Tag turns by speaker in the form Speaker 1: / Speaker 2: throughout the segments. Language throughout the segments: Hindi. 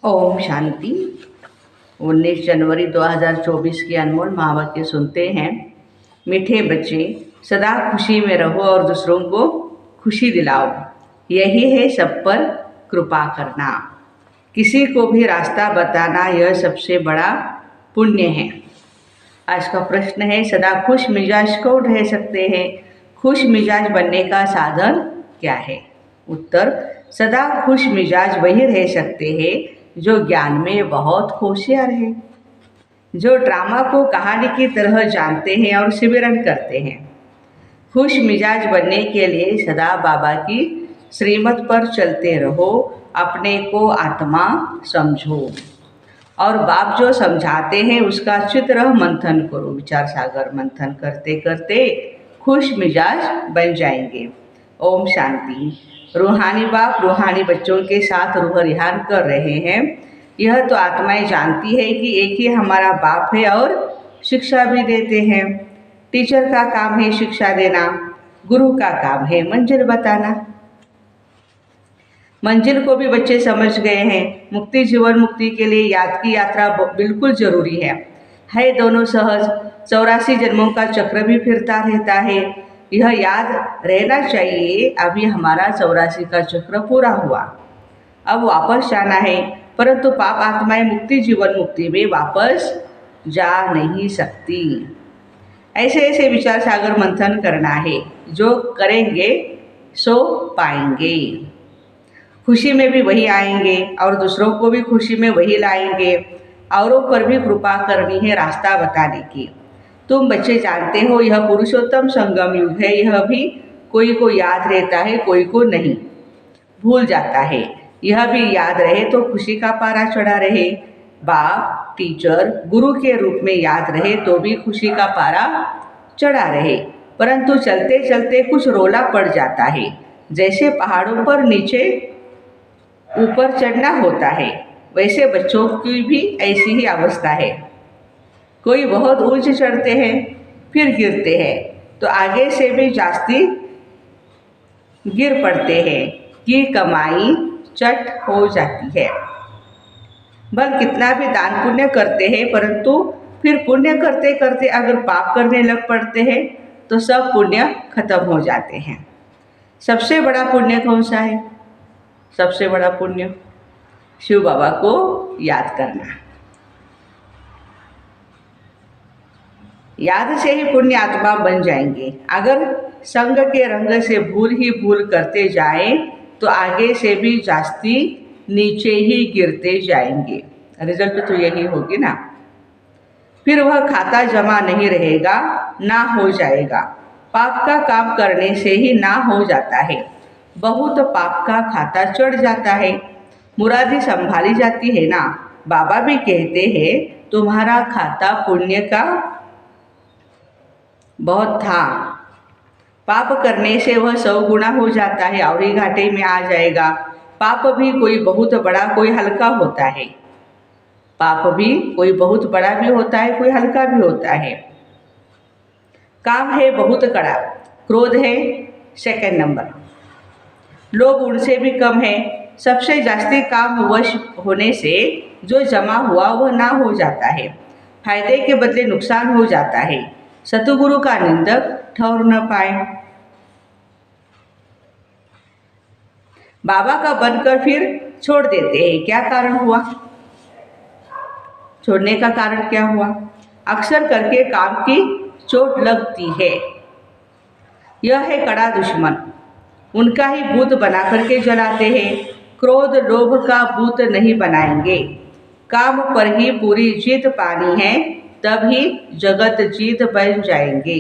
Speaker 1: ओम शांति। 19 जनवरी 2024 की अनमोल महावाक्य सुनते हैं। मीठे बच्चे, सदा खुशी में रहो और दूसरों को खुशी दिलाओ। यही है सब पर कृपा करना। किसी को भी रास्ता बताना यह सबसे बड़ा पुण्य है। आज का प्रश्न है, सदा खुश मिजाज कौन रह सकते हैं? खुश मिजाज बनने का साधन क्या है? उत्तर, सदा खुश मिजाज वही रह सकते हैं जो ज्ञान में बहुत होशियार है, जो ड्रामा को कहानी की तरह जानते हैं और सिमरन करते हैं। खुश मिजाज बनने के लिए सदा बाबा की श्रीमत पर चलते रहो, अपने को आत्मा समझो और बाप जो समझाते हैं उसका चित्र मंथन करो। विचार सागर मंथन करते करते खुश मिजाज बन जाएंगे। ओम शांति। रूहानी बाप रूहानी बच्चों के साथ रूह रिहान कर रहे हैं। यह तो आत्माएं जानती है कि एक ही हमारा बाप है और शिक्षा भी देते हैं। टीचर का काम है शिक्षा देना, गुरु का काम है मंजिल बताना। मंजिल को भी बच्चे समझ गए हैं। मुक्ति जीवन मुक्ति के लिए याद की यात्रा बिल्कुल जरूरी है दोनों सहज। 84 जन्मों का चक्र भी फिरता रहता है, यह याद रहना चाहिए। अभी हमारा 84 का चक्र पूरा हुआ, अब वापस जाना है, परंतु पाप आत्माएं मुक्ति जीवन मुक्ति में वापस जा नहीं सकती। ऐसे ऐसे विचार सागर मंथन करना है, जो करेंगे सो पाएंगे। खुशी में भी वही आएंगे और दूसरों को भी खुशी में वही लाएंगे। औरों पर भी कृपा करनी है रास्ता बताने की। तुम बच्चे जानते हो यह पुरुषोत्तम संगम युग है। यह भी कोई को याद रहता है, कोई को नहीं, भूल जाता है। यह भी याद रहे तो खुशी का पारा चढ़ा रहे। बाप टीचर गुरु के रूप में याद रहे तो भी खुशी का पारा चढ़ा रहे। परंतु चलते चलते कुछ रोला पड़ जाता है। जैसे पहाड़ों पर नीचे ऊपर चढ़ना होता है, वैसे बच्चों की भी ऐसी ही अवस्था है। कोई बहुत ऊंच चढ़ते हैं फिर गिरते हैं, तो आगे से भी जास्ती गिर पड़ते हैं कि कमाई चट हो जाती है। बल कितना भी दान पुण्य करते हैं, परंतु फिर पुण्य करते करते अगर पाप करने लग पड़ते हैं तो सब पुण्य खत्म हो जाते हैं। सबसे बड़ा पुण्य कौन सा है? सबसे बड़ा पुण्य शिव बाबा को याद करना। याद से ही पुण्य आत्मा बन जाएंगे। अगर संग के रंग से भूल ही भूल करते जाएं तो आगे से भी जास्ती नीचे ही गिरते जाएंगे। रिजल्ट तो यही होगी ना। फिर वह खाता जमा नहीं रहेगा, ना हो जाएगा। पाप का काम करने से ही ना हो जाता है। बहुत पाप का खाता चढ़ जाता है, मुरादी संभाली जाती है ना। बाबा भी कहते हैं तुम्हारा खाता पुण्य का बहुत था, पाप करने से वह 100 गुना हो जाता है और ही घाटे में आ जाएगा। पाप भी कोई बहुत बड़ा कोई हल्का होता है। पाप भी कोई बहुत बड़ा भी होता है, कोई हल्का भी होता है। काम है बहुत कड़ा, क्रोध है सेकंड नंबर, लोग उनसे भी कम है। सबसे जास्ती काम वश होने से जो जमा हुआ वह ना हो जाता है। फायदे के बदले नुकसान हो जाता है। सतगुरु का निंदक ठहर न पाए। बाबा का बनकर फिर छोड़ देते हैं, क्या कारण हुआ? छोड़ने का कारण क्या हुआ? अक्सर करके काम की चोट लगती है। यह है कड़ा दुश्मन, उनका ही भूत बना करके जलाते हैं। क्रोध लोभ का भूत नहीं बनाएंगे। काम पर ही पूरी जीत पानी है, तभी जगत जीत बन जाएंगे।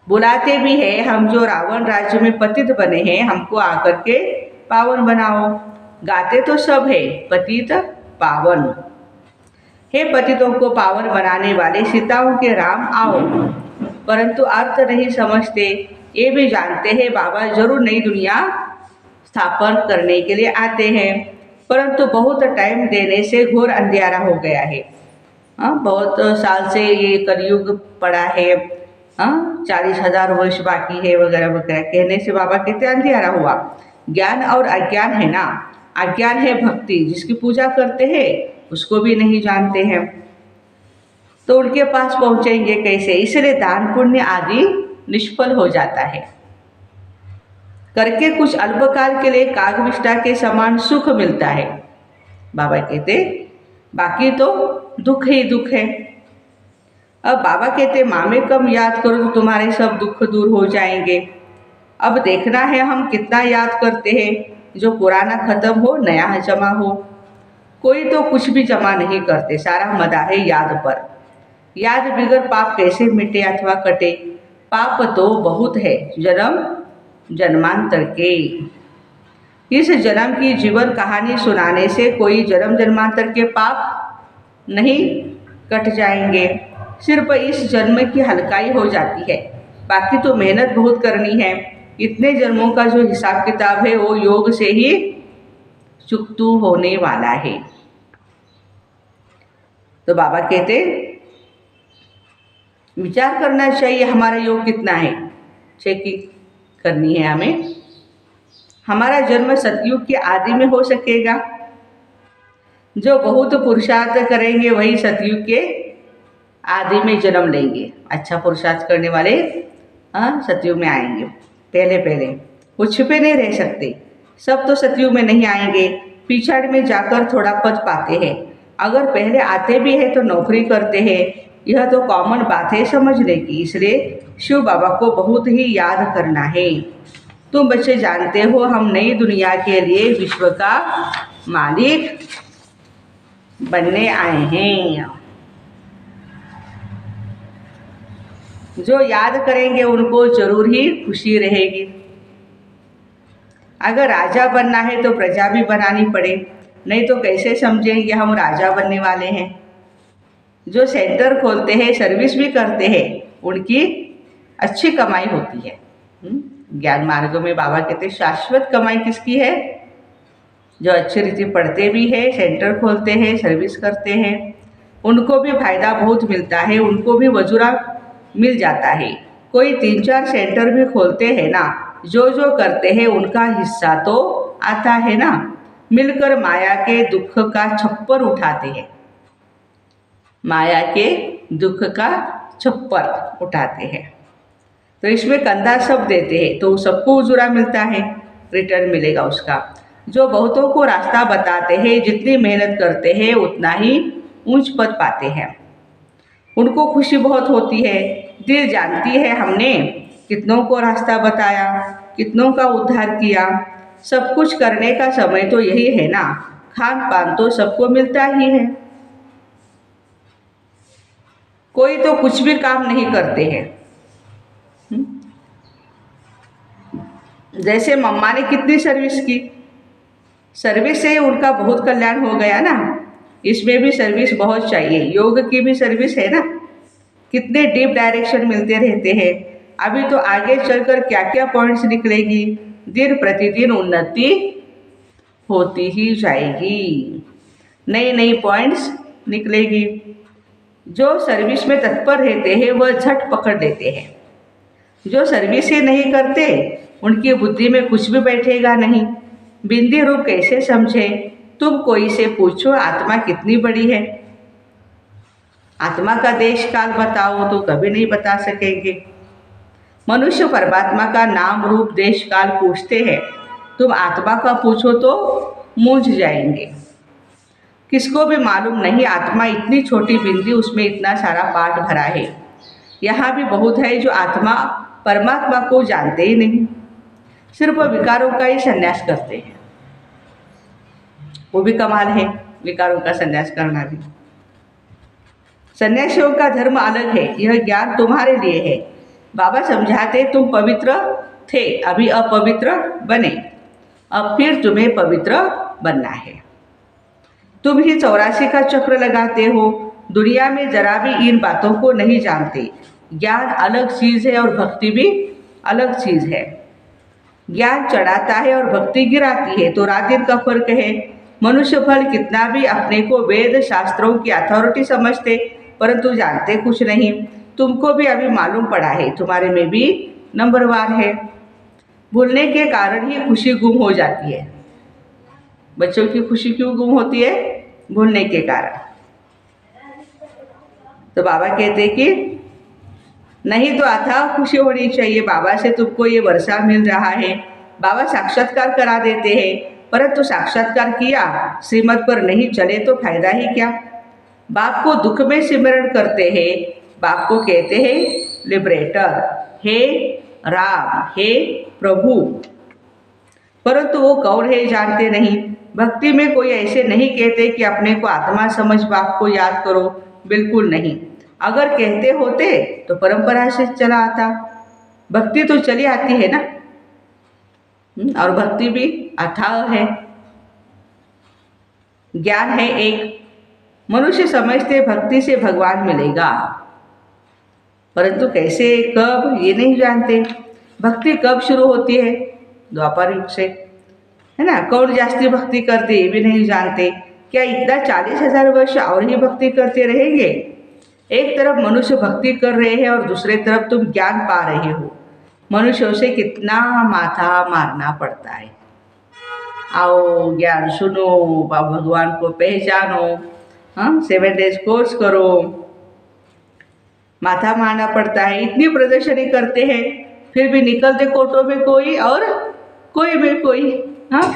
Speaker 1: बुलाते भी हैं, हम जो रावण राज्य में पतित बने हैं हमको आकर के पावन बनाओ। गाते तो सब है पतित पावन। हे पतितों को पावन बनाने वाले सीताओं के राम आओ। परंतु अर्थ नहीं समझते। ये भी जानते हैं बाबा जरूर नई दुनिया स्थापन करने के लिए आते हैं, परंतु बहुत टाइम देने से घोर अंधियारा हो गया है। बहुत साल से ये कलयुग पड़ा है, 40,000 वर्ष बाकी है वगैरह वगैरह कहने से बाबा कहते अंधियारा हुआ। ज्ञान और अज्ञान है ना, अज्ञान है भक्ति, जिसकी पूजा करते हैं उसको भी नहीं जानते हैं, तो उनके पास पहुँचेंगे कैसे? इसलिए दान पुण्य आदि निष्फल हो जाता है। करके कुछ अल्पकाल के लिए कागविष्ठा के समान सुख मिलता है, बाबा कहते, बाकी तो दुख ही दुख है। अब बाबा कहते माँ में कम याद करो तो तुम्हारे सब दुख दूर हो जाएंगे। अब देखना है हम कितना याद करते हैं, जो पुराना खत्म हो नया जमा हो। कोई तो कुछ भी जमा नहीं करते, सारा मदार है याद पर। याद बिगर पाप कैसे मिटे अथवा कटे? पाप तो बहुत है जन्म जन्मांतर के। इस जन्म की जीवन कहानी सुनाने से कोई जन्म जन्मांतर के पाप नहीं कट जाएंगे। सिर्फ इस जन्म की हल्काई हो जाती है, बाकी तो मेहनत बहुत करनी है। इतने जन्मों का जो हिसाब किताब है वो योग से ही चुकतू होने वाला है। तो बाबा कहते विचार करना चाहिए हमारा योग कितना है, चेकिंग करनी है हमें। हमारा जन्म सतयुग के आदि में हो सकेगा? जो बहुत पुरुषार्थ करेंगे वही सतयुग के आदि में जन्म लेंगे। अच्छा पुरुषार्थ करने वाले सतयुग में आएंगे। पहले पहले वो छिपे नहीं रह सकते, सब तो सतयुग में नहीं आएंगे, पिछाड़ में जाकर थोड़ा पद पाते हैं। अगर पहले आते भी हैं तो नौकरी करते हैं। यह तो कॉमन बात है समझने की, इसलिए शिव बाबा को बहुत ही याद करना है। तुम बच्चे जानते हो हम नई दुनिया के लिए विश्व का मालिक बनने आए हैं। जो याद करेंगे उनको जरूर ही खुशी रहेगी। अगर राजा बनना है तो प्रजा भी बनानी पड़े, नहीं तो कैसे समझेंगे हम राजा बनने वाले हैं। जो सेंटर खोलते हैं सर्विस भी करते हैं उनकी अच्छी कमाई होती है। ज्ञान मार्ग में बाबा कहते शाश्वत कमाई किसकी है? जो अच्छी रीति पढ़ते भी हैं, सेंटर खोलते हैं, सर्विस करते हैं, उनको भी फायदा बहुत मिलता है, उनको भी वजूरा मिल जाता है। कोई 3-4 सेंटर भी खोलते हैं ना, जो जो करते हैं उनका हिस्सा तो आता है ना। मिलकर माया के दुख का छप्पर उठाते हैं, माया के दुख का छप्पर उठाते हैं। तो इसमें कंधा सब देते हैं तो सबको उजूरा मिलता है, रिटर्न मिलेगा उसका। जो बहुतों को रास्ता बताते हैं, जितनी मेहनत करते हैं उतना ही ऊंच पद पाते हैं, उनको खुशी बहुत होती है। दिल जानती है हमने कितनों को रास्ता बताया, कितनों का उद्धार किया। सब कुछ करने का समय तो यही है ना, खान पान तो सबको मिलता ही है। कोई तो कुछ भी काम नहीं करते हैं। जैसे मम्मा ने कितनी सर्विस की, सर्विस से उनका बहुत कल्याण हो गया ना। इसमें भी सर्विस बहुत चाहिए, योग की भी सर्विस है ना। कितने डीप डायरेक्शन मिलते रहते हैं। अभी तो आगे चलकर क्या क्या पॉइंट्स निकलेगी, दिन प्रतिदिन उन्नति होती ही जाएगी, नई नई पॉइंट्स निकलेगी। जो सर्विस में तत्पर रहते हैं वह झट पकड़ लेते हैं। जो सर्विस ही नहीं करते उनकी बुद्धि में कुछ भी बैठेगा नहीं। बिंदी रूप कैसे समझे? तुम कोई से पूछो आत्मा कितनी बड़ी है, आत्मा का देश काल बताओ तो कभी नहीं बता सकेंगे। मनुष्य परमात्मा का नाम रूप देश काल पूछते हैं, तुम आत्मा का पूछो तो मूंझ जाएंगे। किसको भी मालूम नहीं आत्मा इतनी छोटी बिंदी, उसमें इतना सारा पाठ भरा है। यहाँ भी बहुत है जो आत्मा परमात्मा को जानते ही नहीं, सिर्फ विकारों का ही संन्यास करते हैं। वो भी कमाल है, विकारों का संन्यास करना भी। सन्यासियों का धर्म अलग है, यह ज्ञान तुम्हारे लिए है। बाबा समझाते तुम पवित्र थे, अभी अपवित्र बने, अब फिर तुम्हें पवित्र बनना है। तुम ही 84 का चक्र लगाते हो, दुनिया में जरा भी इन बातों को नहीं जानते। ज्ञान अलग चीज़ है और भक्ति भी अलग चीज़ है। ज्ञान चढ़ाता है और भक्ति गिराती है, तो रात दिन का फर्क है। मनुष्य फल कितना भी अपने को वेद शास्त्रों की अथॉरिटी समझते, परंतु जानते कुछ नहीं। तुमको भी अभी मालूम पड़ा है, तुम्हारे में भी नंबरवार है। भूलने के कारण ही खुशी गुम हो जाती है। बच्चों की खुशी क्यों गुम होती है? भूलने के कारण। तो बाबा कहते हैं कि नहीं तो अथाह खुशी होनी चाहिए, बाबा से तुमको ये वर्षा मिल रहा है, बाबा साक्षात्कार करा देते हैं, परंतु साक्षात्कार किया श्रीमत पर नहीं चले तो फायदा ही क्या? बाप को दुख में सिमरण करते हैं, बाप को कहते हैं लिबरेटर, हे राम, हे प्रभु, परंतु वो कौन है जानते नहीं। भक्ति में कोई ऐसे नहीं कहते कि अपने को आत्मा समझ बाप को याद करो, बिल्कुल नहीं। अगर कहते होते तो परंपरा से चला आता, भक्ति तो चली आती है ना। और भक्ति भी अथाह है, ज्ञान है एक। मनुष्य समझते भक्ति से भगवान मिलेगा, परंतु कैसे कब ये नहीं जानते। भक्ति कब शुरू होती है? द्वापर युग से, है ना। कौन जास्ती भक्ति करते ये भी नहीं जानते। क्या इतना 40,000 वर्ष और ही भक्ति करते रहेंगे? एक तरफ मनुष्य भक्ति कर रहे हैं और दूसरे तरफ तुम ज्ञान पा रहे हो। मनुष्यों से कितना माथा मारना पड़ता है। आओ ज्ञान सुनो, भगवान को पहचानो, हाँ 7 डेज कोर्स करो, माथा मारना पड़ता है। इतनी प्रदर्शनी करते हैं, फिर भी निकलते कोटों में कोई और कोई में कोई। हाँ,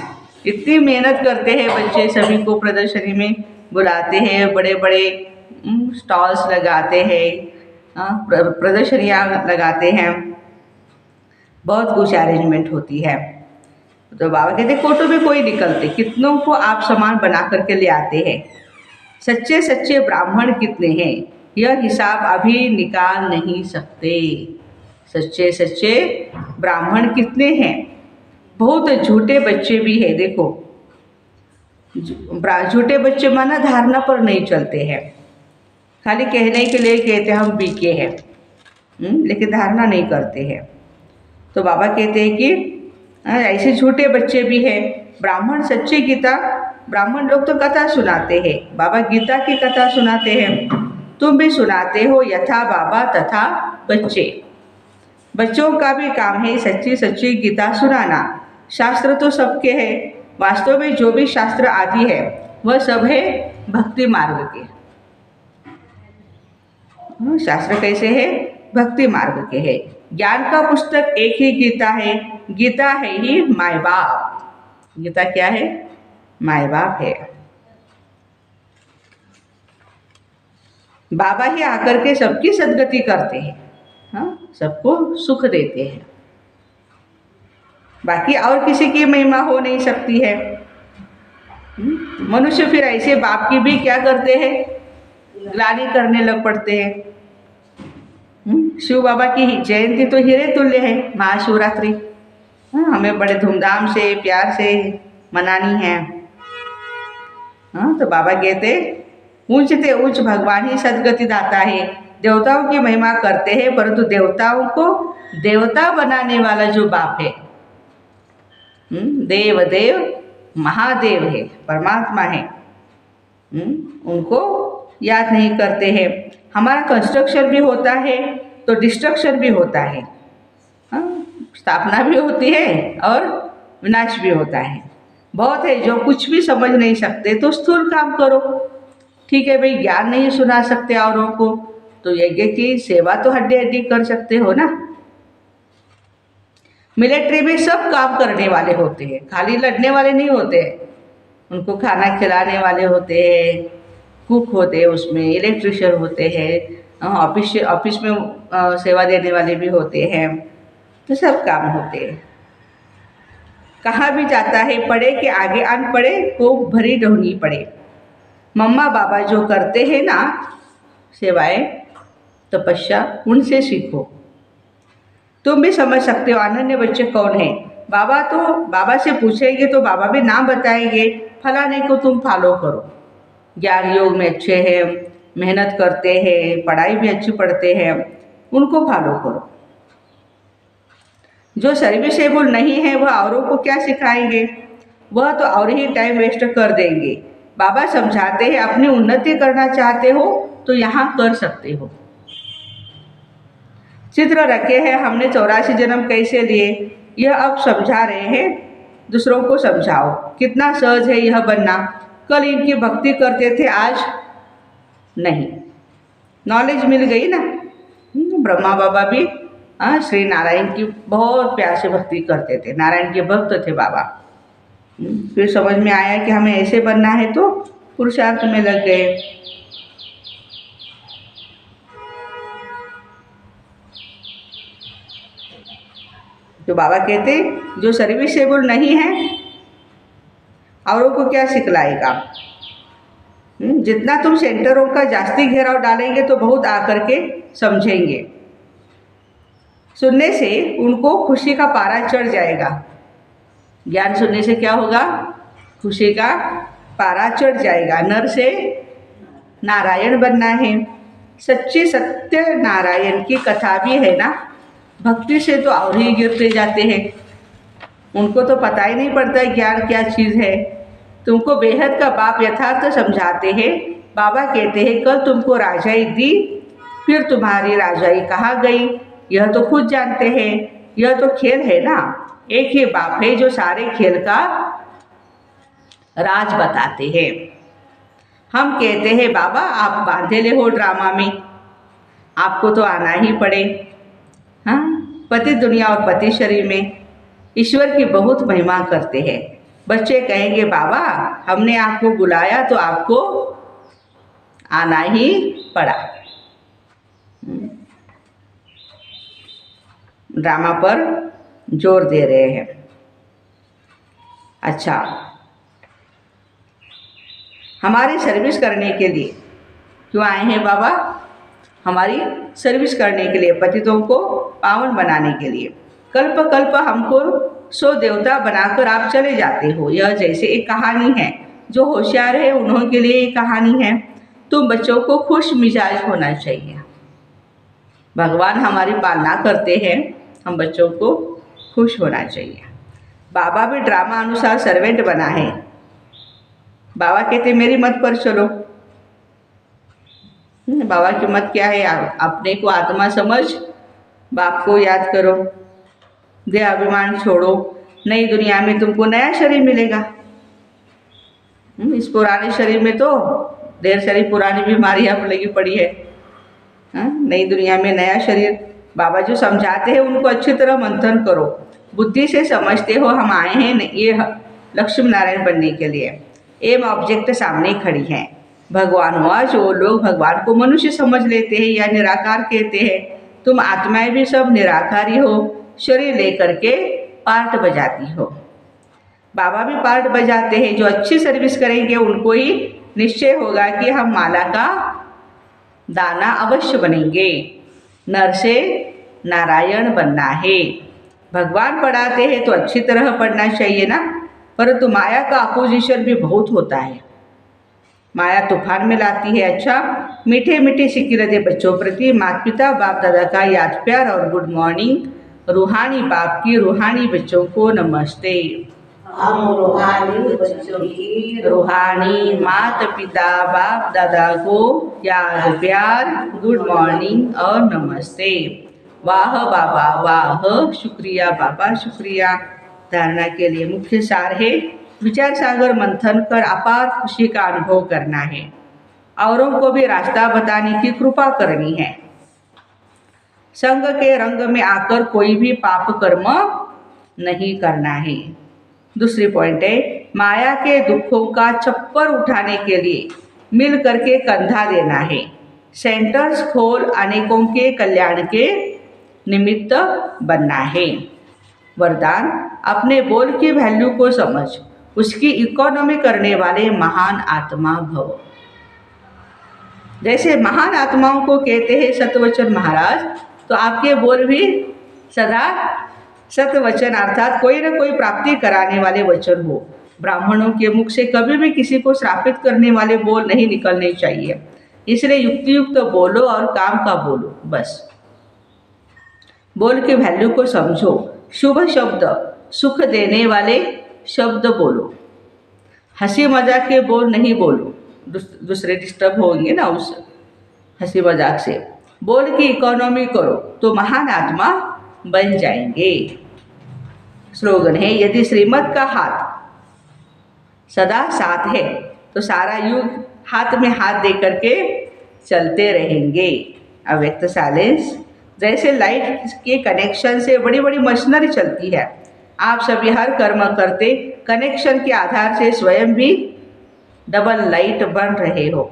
Speaker 1: इतनी मेहनत करते हैं बच्चे, सभी को प्रदर्शनी में बुलाते हैं, बड़े बड़े स्टॉल्स लगाते हैं, प्रदर्शनियाँ लगाते हैं, बहुत कुछ अरेंजमेंट होती है। तो बाबा कहते कोटों में कोई निकलते, कितनों को आप सामान बना करके ले आते हैं। सच्चे सच्चे ब्राह्मण कितने हैं यह हिसाब अभी निकाल नहीं सकते। सच्चे सच्चे ब्राह्मण कितने हैं। बहुत झूठे बच्चे भी हैं। देखो, झूठे बच्चे माना धारणा पर नहीं चलते हैं, खाली कहने के लिए कहते हैं हम बीके हैं, लेकिन धारणा नहीं करते हैं। तो बाबा कहते हैं कि ऐसे झूठे बच्चे भी हैं। ब्राह्मण सच्ची गीता, ब्राह्मण लोग तो कथा सुनाते हैं, बाबा गीता की कथा सुनाते हैं। तुम भी सुनाते हो यथा बाबा तथा बच्चे। बच्चों का भी काम है सच्ची सच्ची गीता सुनाना। शास्त्र तो सबके हैं, वास्तव में जो भी शास्त्र आदि है वह सब है भक्ति मार्ग के। शास्त्र कैसे है? भक्ति मार्ग के है। ज्ञान का पुस्तक एक ही गीता है, गीता है ही माय बाप। गीता क्या है? माय बाप है। बाबा ही आकर के सबकी सद्गति करते हैं, हाँ, सबको सुख देते हैं। बाकी और किसी की महिमा हो नहीं सकती है। मनुष्य फिर ऐसे बाप की भी क्या करते हैं? ग्लानि करने लग पड़ते हैं। शिव बाबा की जयंती तो हीरे तुल्य है, महाशिवरात्रि, हमें बड़े धूमधाम से प्यार से मनानी है। तो बाबा कहते ऊंच से ऊंच भगवान ही सद्गति दाता है। देवताओं की महिमा करते हैं, परंतु देवताओं को देवता बनाने वाला जो बाप है, देव देव महादेव है, परमात्मा है, उनको याद नहीं करते हैं। हमारा कंस्ट्रक्शन भी होता है तो डिस्ट्रक्शन भी होता है, स्थापना भी होती है और विनाश भी होता है। बहुत है जो कुछ भी समझ नहीं सकते तो स्थूल काम करो, ठीक है भाई। ज्ञान नहीं सुना सकते औरों को तो यज्ञ की सेवा तो हड्डी हड्डी कर सकते हो ना। मिलिट्री में सब काम करने वाले होते हैं, खाली लड़ने वाले नहीं होते हैं। उनको खाना खिलाने वाले होते हैं, कुक होते हैं, उसमें इलेक्ट्रिशियन होते हैं, ऑफिस में सेवा देने वाले भी होते हैं, तो सब काम होते हैं। कहाँ भी जाता है पढ़े के आगे अनपढ़े को भरी ढोनी पड़े। मम्मा बाबा जो करते हैं ना सेवाएं तपस्या, उनसे सीखो। तुम भी समझ सकते हो अनन्य बच्चे कौन है। बाबा से पूछेंगे तो बाबा भी नाम बताएंगे, फलाने को तुम फॉलो करो, ज्ञान योग में अच्छे हैं, मेहनत करते हैं, पढ़ाई भी अच्छी पढ़ते हैं, उनको फॉलो करो। जो सर्विसेबल नहीं है वह औरों को क्या सिखाएंगे, वह तो और ही टाइम वेस्ट कर देंगे। बाबा समझाते हैं अपनी उन्नति करना चाहते हो तो यहाँ कर सकते हो। चित्र रखे हैं हमने 84 जन्म कैसे लिए, यह अब समझा रहे हैं दूसरों को समझाओ। कितना सहज है यह बनना। कल इनकी भक्ति करते थे, आज नहीं। नॉलेज मिल गई ना। ब्रह्मा बाबा भी श्री नारायण की बहुत प्यार से भक्ति करते थे, नारायण के भक्त थे बाबा। फिर समझ में आया कि हमें ऐसे बनना है, तो पुरुषार्थ में लग गए। तो बाबा कहते जो सर्विसेबल नहीं है औरों को क्या सिखलाएगा। जितना तुम सेंटरों का जास्ती घेराव डालेंगे तो बहुत आकर के समझेंगे। सुनने से उनको खुशी का पारा चढ़ जाएगा। ज्ञान सुनने से क्या होगा? खुशी का पारा चढ़ जाएगा। नर से नारायण बनना है। सच्ची सत्य नारायण की कथा भी है ना। भक्ति से तो और ही गिरते जाते हैं। उनको तो पता ही नहीं पड़ता ज्ञान क्या चीज़ है। तुमको बेहद का बाप यथार्थ समझाते हैं। बाबा कहते हैं कल तुमको राजाई दी, फिर तुम्हारी राजाई कहाँ गई यह तो खुद जानते हैं। यह तो खेल है ना। एक ही बाप है जो सारे खेल का राज बताते हैं। हम कहते हैं बाबा आप बांधे ले हो ड्रामा में, आपको तो आना ही पड़े। हाँ, पति दुनिया और पति शरीर में ईश्वर की बहुत महिमा करते हैं। बच्चे कहेंगे बाबा हमने आपको बुलाया तो आपको आना ही पड़ा। ड्रामा पर जोर दे रहे हैं। अच्छा, हमारी सर्विस करने के लिए क्यों आए हैं बाबा? हमारी सर्विस करने के लिए, पतितों को पावन बनाने के लिए। कल्प कल्प हमको सो देवता बनाकर आप चले जाते हो। यह जैसे एक कहानी है। जो होशियार है उन्हों के लिए एक कहानी है। तुम बच्चों को खुश मिजाज होना चाहिए। भगवान हमारी पालना करते हैं, हम बच्चों को खुश होना चाहिए। बाबा भी ड्रामा अनुसार सर्वेंट बना है। बाबा कहते मेरी मत पर चलो। बाबा की मत क्या है? अपने को आत्मा समझ, बाप को याद करो, देह अभिमान छोड़ो। नई दुनिया में तुमको नया शरीर मिलेगा। इस पुराने शरीर में तो ढेर सारी पुरानी बीमारियां लगी पड़ी है। नई दुनिया में नया शरीर। बाबा जो समझाते हैं उनको अच्छी तरह मंथन करो। बुद्धि से समझते हो हम आए हैं ये लक्ष्मी नारायण बनने के लिए। एम ऑब्जेक्ट सामने खड़ी है। भगवान हुआ जो लोग भगवान को मनुष्य समझ लेते हैं या निराकार कहते हैं। तुम आत्माएं भी सब निराकारी हो, शरीर लेकर के पार्ट बजाती हो। बाबा भी पार्ट बजाते हैं। जो अच्छी सर्विस करेंगे उनको ही निश्चय होगा कि हम माला का दाना अवश्य बनेंगे। नर से नारायण बनना है। भगवान पढ़ाते हैं तो अच्छी तरह पढ़ना चाहिए ना। परंतु माया का अपोजिशन भी बहुत होता है। माया तूफान में लाती है। अच्छा, मीठे मीठे सिकिरते बच्चों प्रति माता पिता बाप दादा का याद प्यार और गुड मॉर्निंग। रूहानी बाप की रूहानी बच्चों को नमस्ते।
Speaker 2: हम रूहानी बच्चों की
Speaker 1: रूहानी माता पिता बाप दादा को याद प्यार, गुड मॉर्निंग और नमस्ते। वाह बाबा वाह, शुक्रिया बाबा शुक्रिया। धारणा के लिए मुख्य सार है विचार सागर मंथन कर अपार खुशी का अनुभव करना है। औरों को भी रास्ता बताने की कृपा करनी है। संग के रंग में आकर कोई भी पाप कर्म नहीं करना है। दूसरी पॉइंट है माया के दुखों का छप्पर उठाने के लिए मिल करके कंधा देना है। सेंटर्स खोल अनेकों के कल्याण के निमित्त बनना है। वरदान अपने बोल की वैल्यू को समझ, उसकी इकोनॉमी करने वाले महान आत्मा भव। जैसे महान आत्माओं को कहते हैं सतवचन महाराज, तो आपके बोल भी सदा सतवचन अर्थात कोई न कोई प्राप्ति कराने वाले वचन हो। ब्राह्मणों के मुख से कभी भी किसी को श्रापित करने वाले बोल नहीं निकलने चाहिए। इसलिए युक्तियुक्त बोलो और काम का बोलो। बस बोल के वैल्यू को समझो। शुभ शब्द, सुख देने वाले शब्द बोलो। हंसी मजाक के बोल नहीं बोलो, दूसरे डिस्टर्ब होंगे ना उस हंसी मजाक से। बोल की इकोनॉमी करो तो महान आत्मा बन जाएंगे। स्लोगन है, यदि श्रीमत का हाथ सदा साथ है तो सारा युग हाथ में हाथ दे करके चलते रहेंगे। अव्यक्त साइलेंस, जैसे लाइट के कनेक्शन से बड़ी बड़ी मशीनरी चलती है, आप सभी हर कर्म करते कनेक्शन के आधार से स्वयं भी डबल लाइट बन रहे हो।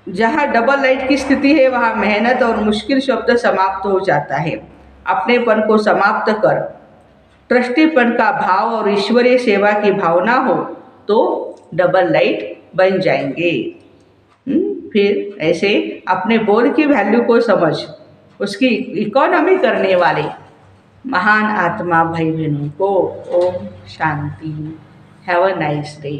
Speaker 1: जहाँ डबल लाइट की स्थिति है वहाँ मेहनत और मुश्किल शब्द समाप्त हो जाता है। अपनेपन को समाप्त कर ट्रस्टीपन का भाव और ईश्वरीय सेवा की भावना हो तो डबल लाइट बन जाएंगे। फिर ऐसे अपने बोल की वैल्यू को समझ उसकी इकोनॉमी करने वाले महान आत्मा भाई बहनों को ओम शांति। Have a nice day.